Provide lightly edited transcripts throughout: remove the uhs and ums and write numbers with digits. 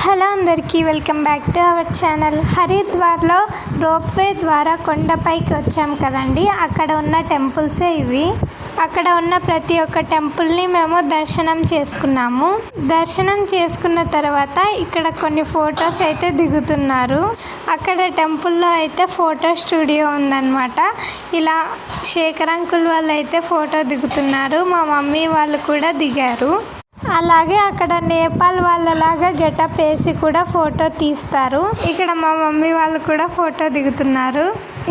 Hello అందరికీ welcome back to our channel. హరిద్వార్లో ropeway ద్వారా కొండపైకి వచ్చాం కదండి. అక్కడ ఉన్న టెంపుల్సే ఇవి. అక్కడ ఉన్న ప్రతి ఒక్క టెంపుల్ని మేము దర్శనం చేసుకున్నాము. దర్శనం చేసుకున్న తర్వాత ఇక్కడ కొన్ని ఫొటోస్ అయితే దిగుతున్నారు. అక్కడ టెంపుల్లో అయితే ఫోటో స్టూడియో ఉందన్నమాట. ఇలా శేఖర్ అంకుల్ వాళ్ళు అయితే ఫోటో దిగుతున్నారు. మా మమ్మీ వాళ్ళు కూడా దిగారు. అలాగే అక్కడ నేపాల్ వాళ్ళలాగా గెటప్ వేసి కూడా ఫోటో తీస్తారు. ఇక్కడ మా మమ్మీ వాళ్ళు కూడా ఫోటో దిగుతున్నారు.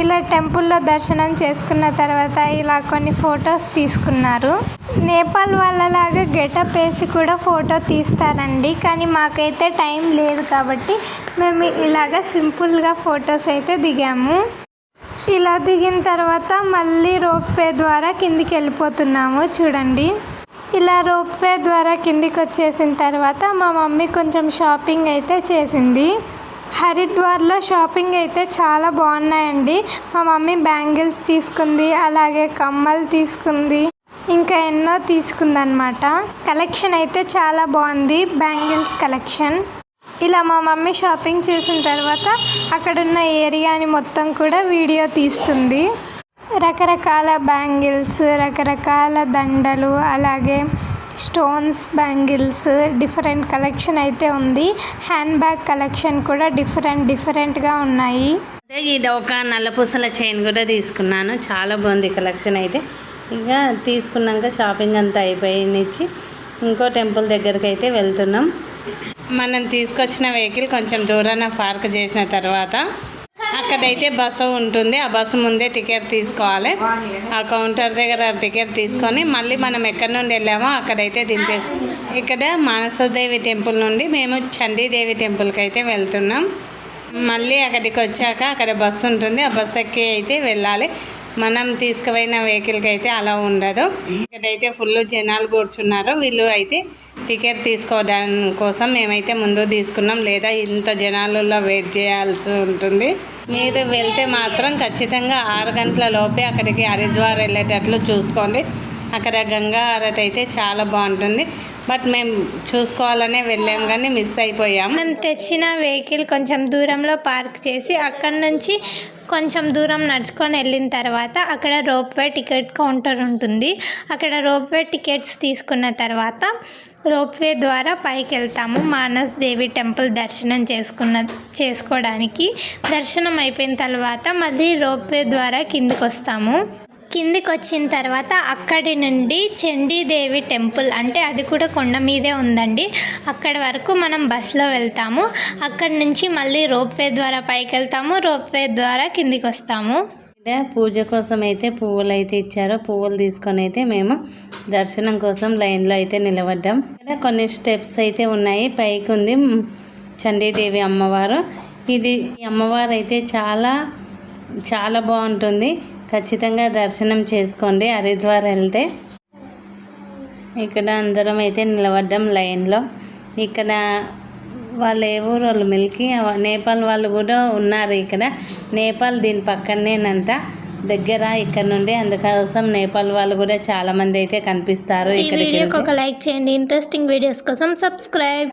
ఇలా టెంపుల్లో దర్శనం చేసుకున్న తర్వాత ఇలా కొన్ని ఫొటోస్ తీసుకున్నారు. నేపాల్ వాళ్ళలాగా గెటప్ వేసి కూడా ఫోటో తీస్తారండి. కానీ మాకైతే టైం లేదు కాబట్టి మేము ఇలాగ సింపుల్గా ఫొటోస్ అయితే దిగాము. ఇలా దిగిన తర్వాత మళ్ళీ రోప్వే ద్వారా కిందికి వెళ్ళిపోతున్నాము. చూడండి, ఇలా రోప్వే ద్వారా కిందికి వచ్చేసిన తర్వాత మా మమ్మీ కొంచెం షాపింగ్ అయితే చేసింది. హరిద్వార్లో షాపింగ్ అయితే చాలా బాగున్నాయండి. మా మమ్మీ బ్యాంగిల్స్ తీసుకుంది, అలాగే కమ్మలు తీసుకుంది, ఇంకా ఎన్నో తీసుకుందన్నమాట. కలెక్షన్ అయితే చాలా బాగుంది, బ్యాంగిల్స్ కలెక్షన్. ఇలా మా మమ్మీ షాపింగ్ చేసిన తర్వాత అక్కడున్న ఏరియాని మొత్తం కూడా వీడియో తీస్తుంది. రకరకాల బ్యాంగిల్స్, రకరకాల దండలు, అలాగే స్టోన్స్ బ్యాంగిల్స్, డిఫరెంట్ కలెక్షన్ అయితే ఉంది. హ్యాండ్ బ్యాగ్ కలెక్షన్ కూడా డిఫరెంట్గా ఉన్నాయి. ఇది ఒక నల్లపూసల చైన్ కూడా తీసుకున్నాను. చాలా బాగుంది కలెక్షన్ అయితే. ఇక తీసుకున్నాక షాపింగ్ అంతా అయిపోయినిచ్చి ఇంకో టెంపుల్ దగ్గరికి అయితే వెళ్తున్నాం. మనం తీసుకొచ్చిన వెహికల్ కొంచెం దూరాన పార్క్ చేసిన తర్వాత అక్కడైతే బస్సు ఉంటుంది. ఆ బస్సు ముందే టికెట్ తీసుకోవాలి. ఆ కౌంటర్ దగ్గర టికెట్ తీసుకొని మళ్ళీ మనం ఎక్కడి నుండి వెళ్ళామో అక్కడైతే దింపేస్తాం. ఇక్కడ మానసదేవి టెంపుల్ నుండి మేము చండీదేవి టెంపుల్కి అయితే వెళ్తున్నాం. మళ్ళీ అక్కడికి వచ్చాక అక్కడ బస్సు ఉంటుంది. ఆ బస్సు ఎక్కి అయితే వెళ్ళాలి. మనం తీసుకుపోయిన వెహికల్కి అయితే అలా ఉండదు. ఇక్కడైతే ఫుల్ జనాలు కూర్చున్నారు. వీళ్ళు అయితే టికెట్ తీసుకోవడం కోసం మేమైతే ముందు తీసుకున్నాం, లేదా ఇంత జనాలలో వెయిట్ చేయాల్సి ఉంటుంది. మీరు వెళ్తే మాత్రం ఖచ్చితంగా 6 గంటల లోపే అక్కడికి హరిద్వార్ వెళ్ళేటట్లు చూసుకోండి. అక్కడ గంగా హారతి అయితే చాలా బాగుంటుంది. బట్ మేము చూసుకోవాలనే వెళ్ళాం కానీ మిస్ అయిపోయాం. మనం తెచ్చిన వెహికల్ కొంచెం దూరంలో పార్క్ చేసి అక్కడి నుంచి కొంచెం దూరం నడుచుకొని వెళ్ళిన తర్వాత అక్కడ రోప్వే టికెట్ కౌంటర్ ఉంటుంది. అక్కడ రోప్వే టికెట్స్ తీసుకున్న తర్వాత రోప్వే ద్వారా పైకి వెళ్తాము. మానస్ దేవి టెంపుల్ దర్శనం చేసుకోవడానికి. దర్శనం అయిపోయిన తర్వాత మళ్ళీ రోప్వే ద్వారా కిందికి వస్తాము. కిందికి వచ్చిన తర్వాత అక్కడి నుండి చండీదేవి టెంపుల్, అంటే అది కూడా కొండ మీదే ఉందండి, అక్కడి వరకు మనం బస్సులో వెళ్తాము. అక్కడి నుంచి మళ్ళీ రోప్వే ద్వారా పైకి వెళ్తాము, రోప్వే ద్వారా కిందికి వస్తాము. పూజ కోసం అయితే పువ్వులు అయితే ఇచ్చారో పువ్వులు తీసుకొని అయితే మేము దర్శనం కోసం లైన్లో అయితే నిలబడ్డాం. ఇక్కడ కొన్ని స్టెప్స్ అయితే ఉన్నాయి. పైకి ఉంది చండీదేవి అమ్మవారు. ఈ అమ్మవారు అయితే చాలా చాలా బాగుంటుంది. ఖచ్చితంగా దర్శనం చేసుకోండి హరిద్వార్ వెళ్తే. ఇక్కడ అందరం అయితే నిలబడ్డాం లైన్లో. ఇక్కడ వాళ్ళు ఏ ఊరు వాళ్ళు మిల్కి నేపాల్ వాళ్ళు కూడా ఉన్నారు. ఇక్కడ నేపాల్ దీని పక్కనేనంట దగ్గర ఇక్కడ నుండి. అందుకోసం నేపాల్ వాళ్ళు కూడా చాలా మంది అయితే కనిపిస్తారు. ఇక్కడ ఒక లైక్ చేయండి. ఇంట్రెస్టింగ్ వీడియోస్ కోసం సబ్స్క్రైబ్.